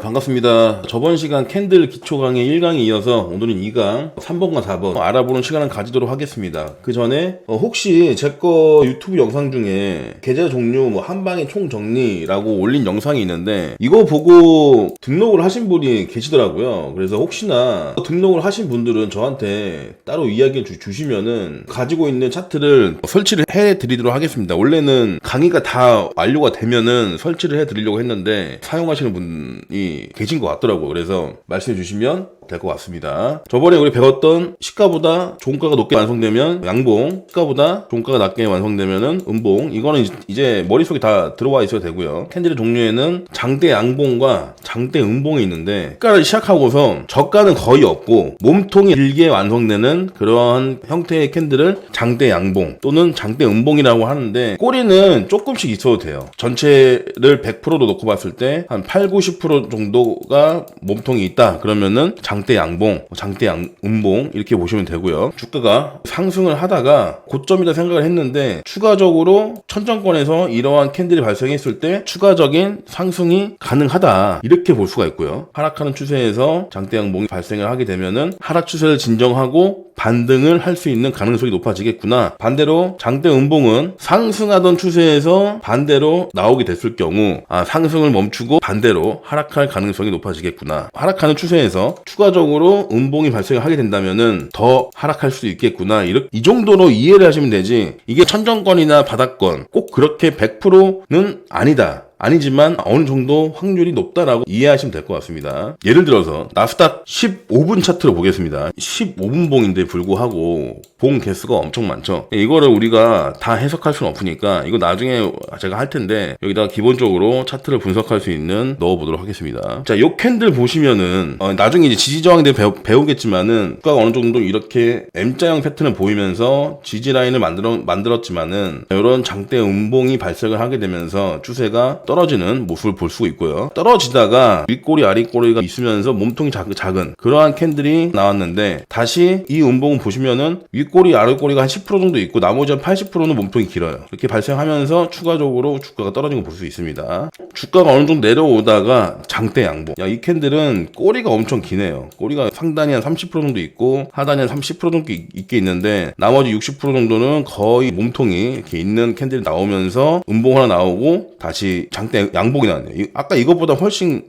반갑습니다. 저번 시간 캔들 기초 강의 1강에 이어서 오늘은 2강 3번과 4번 알아보는 시간을 가지도록 하겠습니다. 그 전에 혹시 제 거 유튜브 영상 중에 계좌 종류 한방에 총정리라고 올린 영상이 있는데 이거 보고 등록을 하신 분이 계시더라고요. 그래서 혹시나 등록을 하신 분들은 저한테 따로 이야기를 주시면은 가지고 있는 차트를 설치를 해드리도록 하겠습니다. 원래는 강의가 다 완료가 되면은 설치를 해드리려고 했는데 사용하시는 분이 계신 것 같더라고요. 그래서 말씀해 주시면 될 것 같습니다. 저번에 우리 배웠던 시가보다 종가가 높게 완성되면 양봉, 시가보다 종가가 낮게 완성되면은 음봉, 이거는 이제 머릿속에 다 들어와 있어야 되고요. 캔들의 종류에는 장대 양봉과 장대 음봉이 있는데 시가를 시작하고서 저가는 거의 없고 몸통이 길게 완성되는 그런 형태의 캔들을 장대 양봉 또는 장대 음봉이라고 하는데 꼬리는 조금씩 있어도 돼요. 전체를 100%로 놓고 봤을 때 한 8, 90% 정도가 몸통이 있다. 그러면은 장대 양봉, 장대 음봉 이렇게 보시면 되고요. 주가가 상승을 하다가 고점이다 생각을 했는데 추가적으로 천정권에서 이러한 캔들이 발생했을 때 추가적인 상승이 가능하다 이렇게 볼 수가 있고요. 하락하는 추세에서 장대 양봉이 발생을 하게 되면은 하락 추세를 진정하고 반등을 할 수 있는 가능성이 높아지겠구나. 반대로 장대 음봉은 상승하던 추세에서 반대로 나오게 됐을 경우 상승을 멈추고 반대로 하락할 가능성이 높아지겠구나. 하락하는 추세에서 추가적으로 음봉이 발생을 하게 된다면은 더 하락할 수 있겠구나. 이 정도로 이해를 하시면 되지 이게 천정권이나 바닥권 꼭 그렇게 100%는 아니다. 아니지만 어느 정도 확률이 높다라고 이해하시면 될 것 같습니다. 예를 들어서 나스닥 15분 차트로 보겠습니다. 15분 봉인데 불구하고 봉 개수가 엄청 많죠. 이거를 우리가 다 해석할 수는 없으니까 이거 나중에 제가 할 텐데 여기다가 기본적으로 차트를 분석할 수 있는 넣어보도록 하겠습니다. 자, 요 캔들 보시면은 나중에 이제 지지저항에 대해 배우겠지만은 주가가 어느 정도 이렇게 M자형 패턴을 보이면서 지지 라인을 만들었지만은 이런 장대 음봉이 발생을 하게 되면서 추세가 떨어지는 모습을 볼 수 있고요. 떨어지다가 윗꼬리 아랫꼬리가 있으면서 몸통이 작은 그러한 캔들이 나왔는데 다시 이 음봉을 보시면은 윗꼬리 아랫꼬리가 한 10% 정도 있고 나머지 한 80%는 몸통이 길어요. 이렇게 발생하면서 추가적으로 주가가 떨어진 걸 볼 수 있습니다. 주가가 어느 정도 내려오다가 장대 양봉. 이 캔들은 꼬리가 엄청 기네요. 꼬리가 상단이 한 30% 정도 있고 하단이 한 30% 정도 있게 있는데 나머지 60% 정도는 거의 몸통이 이렇게 있는 캔들이 나오면서 음봉 하나 나오고 다시 장대 양봉이 나왔네요. 아까 이것보다 훨씬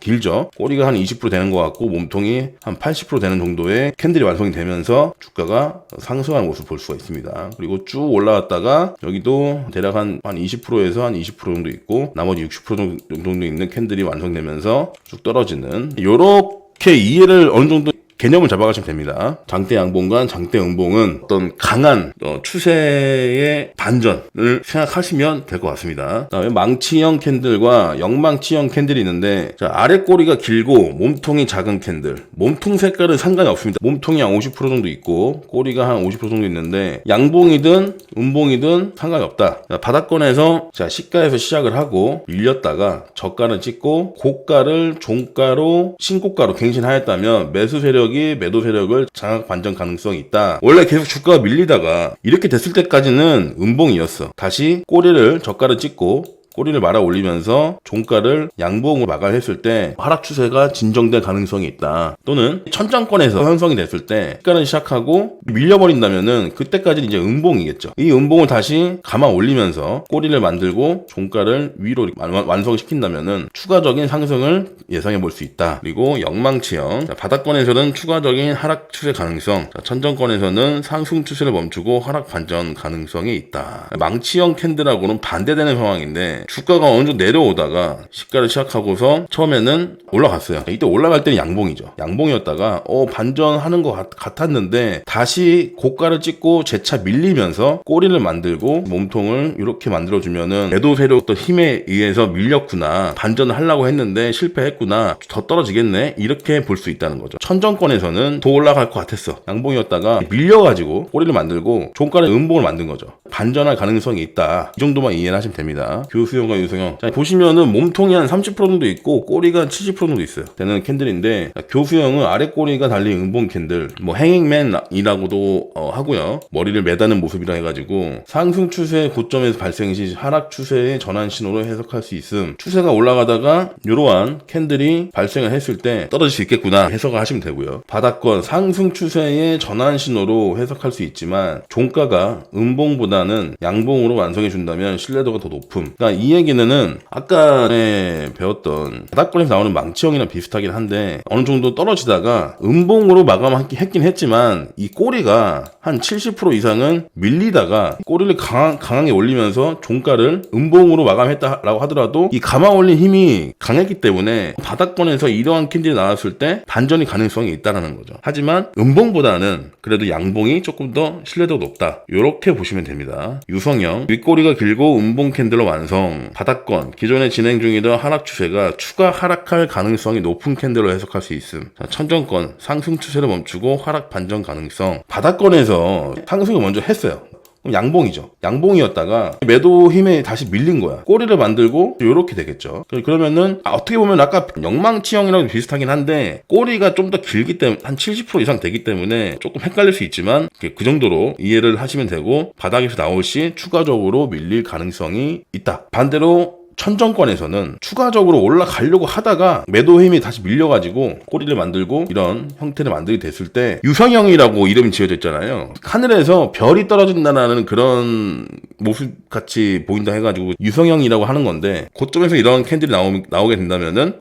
길죠. 꼬리가 한 20% 되는 것 같고 몸통이 한 80% 되는 정도의 캔들이 완성이 되면서 주가가 상승하는 모습을 볼 수가 있습니다. 그리고 쭉 올라왔다가 여기도 대략 한 20%에서 한 20% 정도 있고 나머지 60% 정도 있는 캔들이 완성되면서 쭉 떨어지는 요렇게 이해를 어느 정도 개념을 잡아가시면 됩니다. 장대 양봉과 장대 음봉은 어떤 강한 추세의 반전을 생각하시면 될 것 같습니다. 그다음에 망치형 캔들과 역망치형 캔들이 있는데 아래 꼬리가 길고 몸통이 작은 캔들. 몸통 색깔은 상관이 없습니다. 몸통이 한 50% 정도 있고 꼬리가 한 50% 정도 있는데 양봉이든 음봉이든 상관이 없다. 바닥권에서 시가에서 시작을 하고 밀렸다가 저가를 찍고 고가를 종가로 신고가로 갱신하였다면 매수 세력이 매도 세력을 장악 반전 가능성이 있다. 원래 계속 주가가 밀리다가 이렇게 됐을 때까지는 음봉이었어. 다시 꼬리를 저가를 찍고 꼬리를 말아 올리면서 종가를 양봉으로 마감했을 때 하락 추세가 진정될 가능성이 있다. 또는 천정권에서 형성이 됐을 때 시가를 시작하고 밀려버린다면은 그때까지는 이제 음봉이겠죠. 이 음봉을 다시 감아 올리면서 꼬리를 만들고 종가를 위로 완성시킨다면은 추가적인 상승을 예상해 볼 수 있다. 그리고 역망치형 바닥권에서는 추가적인 하락 추세 가능성, 천정권에서는 상승 추세를 멈추고 하락 반전 가능성이 있다. 망치형 캔들하고는 반대되는 상황인데 주가가 어느 정도 내려오다가 시가를 시작하고서 처음에는 올라갔어요. 이때 올라갈 때는 양봉이죠. 양봉이었다가 반전하는 것 같았는데 다시 고가를 찍고 재차 밀리면서 꼬리를 만들고 몸통을 이렇게 만들어주면은 매도 세력 어떤 힘에 의해서 밀렸구나. 반전을 하려고 했는데 실패했구나. 더 떨어지겠네. 이렇게 볼 수 있다는 거죠. 천정권에서는 더 올라갈 것 같았어. 양봉이었다가 밀려가지고 꼬리를 만들고 종가를 음봉을 만든 거죠. 반전할 가능성이 있다. 이 정도만 이해를 하시면 됩니다. 교수형과 유성형. 자, 보시면은 몸통이 한 30% 정도 있고 꼬리가 한 70% 정도 있어요. 되는 캔들인데, 교수형은 아래 꼬리가 달린 은봉 캔들, 뭐 행잉맨이라고도 하고요. 머리를 매다는 모습이라 해가지고 상승 추세의 고점에서 발생 시 하락 추세의 전환 신호로 해석할 수 있음. 추세가 올라가다가 이러한 캔들이 발생을 했을 때 떨어질 수 있겠구나 해석을 하시면 되고요. 바닥권 상승 추세의 전환 신호로 해석할 수 있지만 종가가 음봉보다는 양봉으로 완성해 준다면 신뢰도가 더 높음. 그러니까 이 얘기는 아까 배웠던 바닥권에서 나오는 망치형이랑 비슷하긴 한데 어느 정도 떨어지다가 음봉으로 마감했긴 했지만 이 꼬리가 한 70% 이상은 밀리다가 꼬리를 강하게 올리면서 종가를 음봉으로 마감했다라고 하더라도 이 감아 올린 힘이 강했기 때문에 바닥권에서 이러한 캔들이 나왔을 때 반전이 가능성이 있다는 거죠. 하지만 음봉보다는 그래도 양봉이 조금 더 신뢰도가 높다. 이렇게 보시면 됩니다. 유성형 윗꼬리가 길고 음봉 캔들로 완성. 바닥권 기존에 진행 중이던 하락 추세가 추가 하락할 가능성이 높은 캔들로 해석할 수 있음. 자, 천정권 상승 추세를 멈추고 하락 반전 가능성. 바닥권에서 상승을 먼저 했어요. 그럼 양봉이죠. 양봉이었다가 매도 힘에 다시 밀린 거야. 꼬리를 만들고 이렇게 되겠죠. 그러면은 어떻게 보면 아까 영망치형이랑 비슷하긴 한데 꼬리가 좀 더 길기 때문에 한 70% 이상 되기 때문에 조금 헷갈릴 수 있지만 그 정도로 이해를 하시면 되고 바닥에서 나올 시 추가적으로 밀릴 가능성이 있다. 반대로 천정권에서는 추가적으로 올라가려고 하다가 매도 힘이 다시 밀려가지고 꼬리를 만들고 이런 형태를 만들게 됐을 때 유성형이라고 이름이 지어졌잖아요. 하늘에서 별이 떨어진다는 그런 모습 같이 보인다 해가지고 유성형이라고 하는 건데 고점에서 이런 캔들이 나오게 된다면은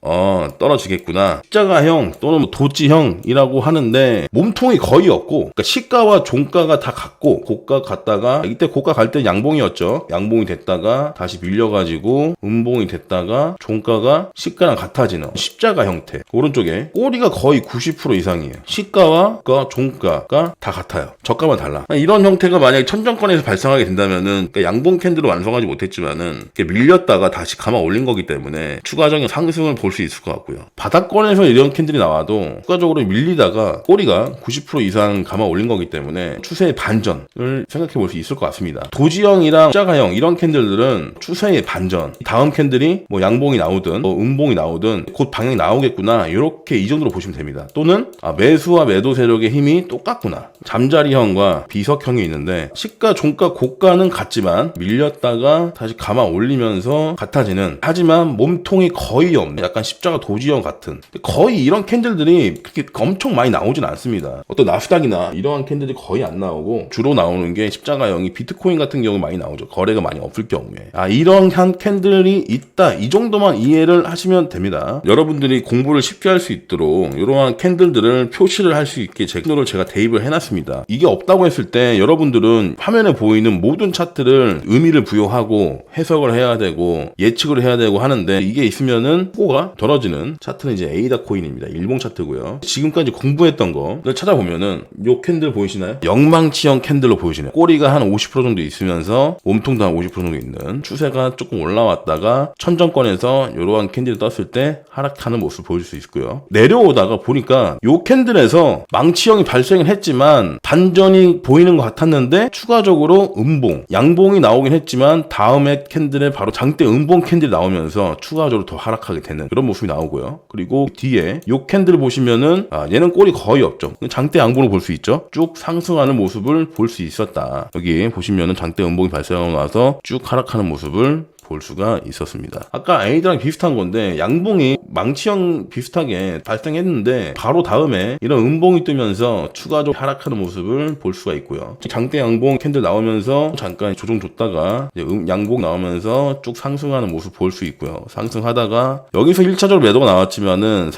떨어지겠구나. 십자가형 또는 도지형이라고 하는데 몸통이 거의 없고 그러니까 시가와 종가가 다 같고 고가 갔다가 이때 고가 갈 때 양봉이었죠. 양봉이 됐다가 다시 밀려가지고 음봉이 됐다가 종가가 시가랑 같아지는 십자가 형태. 오른쪽에 꼬리가 거의 90% 이상이에요. 시가와 종가가 다 같아요. 저가만 달라. 이런 형태가 만약에 천정권에서 발생하게 된다면은 그러니까 양봉 캔들을 완성하지 못했지만은 밀렸다가 다시 감아 올린 거기 때문에 추가적인 상승을 볼 수 있을 것 같고요. 바닥권에서 이런 캔들이 나와도 추가적으로 밀리다가 꼬리가 90% 이상 감아 올린 거기 때문에 추세의 반전을 생각해 볼 수 있을 것 같습니다. 도지형이랑 십자가형 이런 캔들들은 추세의 반전. 다음 캔들이 뭐 양봉이 나오든 음봉이 나오든 곧 방향이 나오겠구나. 이렇게 이 정도로 보시면 됩니다. 또는 매수와 매도 세력의 힘이 똑같구나. 잠자리형과 비석형이 있는데 시가, 종가, 고가는 같지만 밀렸다가 다시 감아 올리면서 같아지는 하지만 몸통이 거의 없는 약간 십자가 도지형 같은 거의 이런 캔들들이 그렇게 엄청 많이 나오진 않습니다. 어떤 나스닥이나 이러한 캔들이 거의 안 나오고 주로 나오는 게 십자가형이 비트코인 같은 경우 많이 나오죠. 거래가 많이 없을 경우에. 이런 캔들이 있다. 이 정도만 이해를 하시면 됩니다. 여러분들이 공부를 쉽게 할 수 있도록 이러한 캔들들을 표시를 할 수 있게 제가 대입을 해놨습니다. 이게 없다고 했을 때 여러분들은 화면에 보이는 모든 차트를 의미를 부여하고 해석을 해야 되고 예측을 해야 되고 하는데 이게 있으면은 호가 떨어지는 차트는 이제 에이다 코인입니다. 일봉 차트고요. 지금까지 공부했던 거를 찾아보면은 요 캔들 보이시나요? 영망치형 캔들로 보이시네요. 꼬리가 한 50% 정도 있으면서 몸통도 한 50% 정도 있는 추세가 조금 올라왔다가 천정권에서 이러한 캔들이 떴을 때 하락하는 모습을 보여줄 수 있고요. 내려오다가 보니까 요 캔들에서 망치형이 발생을 했지만 반전이 보이는 것 같았는데 추가적으로 음봉, 양봉이 나오긴 했지만 다음에 캔들에 바로 장대 음봉 캔들이 나오면서 추가적으로 더 하락하게 되는 그런 모습이 나오고요. 그리고 뒤에 요 캔들을 보시면은 얘는 꼬리 거의 없죠. 장대 양봉을 볼 수 있죠. 쭉 상승하는 모습을 볼 수 있었다. 여기 보시면은 장대 음봉이 발생하고 나서 쭉 하락하는 모습을 볼 수가 있었습니다. 아까 A랑 비슷한 건데 양봉이 망치형 비슷하게 발생했는데 바로 다음에 이런 음봉이 뜨면서 추가적으로 하락하는 모습을 볼 수가 있고요. 장대 양봉 캔들 나오면서 잠깐 조정 줬다가 양봉 나오면서 쭉 상승하는 모습 볼 수 있고요. 상승하다가 여기서 1차적으로 매도가 나왔지만은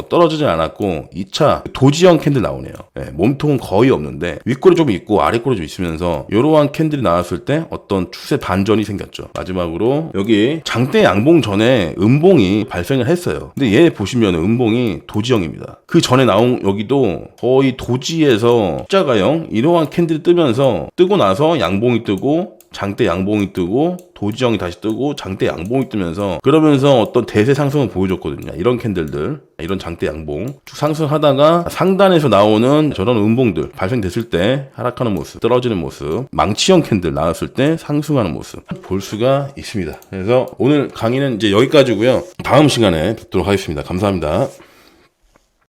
떨어지지 않았고 2차 도지형 캔들 나오네요. 몸통은 거의 없는데 윗꼬리 좀 있고 아랫꼬리 좀 있으면서 이러한 캔들이 나왔을 때 어떤 추세 반전이 생겼죠. 마지막으로 여기 장대 양봉 전에 음봉이 발생을 했어요. 근데 얘 보시면 음봉이 도지형입니다. 그 전에 나온 여기도 거의 도지에서 십자가형 이러한 캔들이 뜨면서 뜨고 나서 양봉이 뜨고 장대 양봉이 뜨고 도지정이 다시 뜨고 장대 양봉이 뜨면서 그러면서 어떤 대세 상승을 보여줬거든요. 이런 캔들들, 이런 장대 양봉 쭉 상승하다가 상단에서 나오는 저런 음봉들 발생됐을 때 하락하는 모습, 떨어지는 모습, 망치형 캔들 나왔을 때 상승하는 모습 볼 수가 있습니다. 그래서 오늘 강의는 이제 여기까지고요. 다음 시간에 뵙도록 하겠습니다. 감사합니다.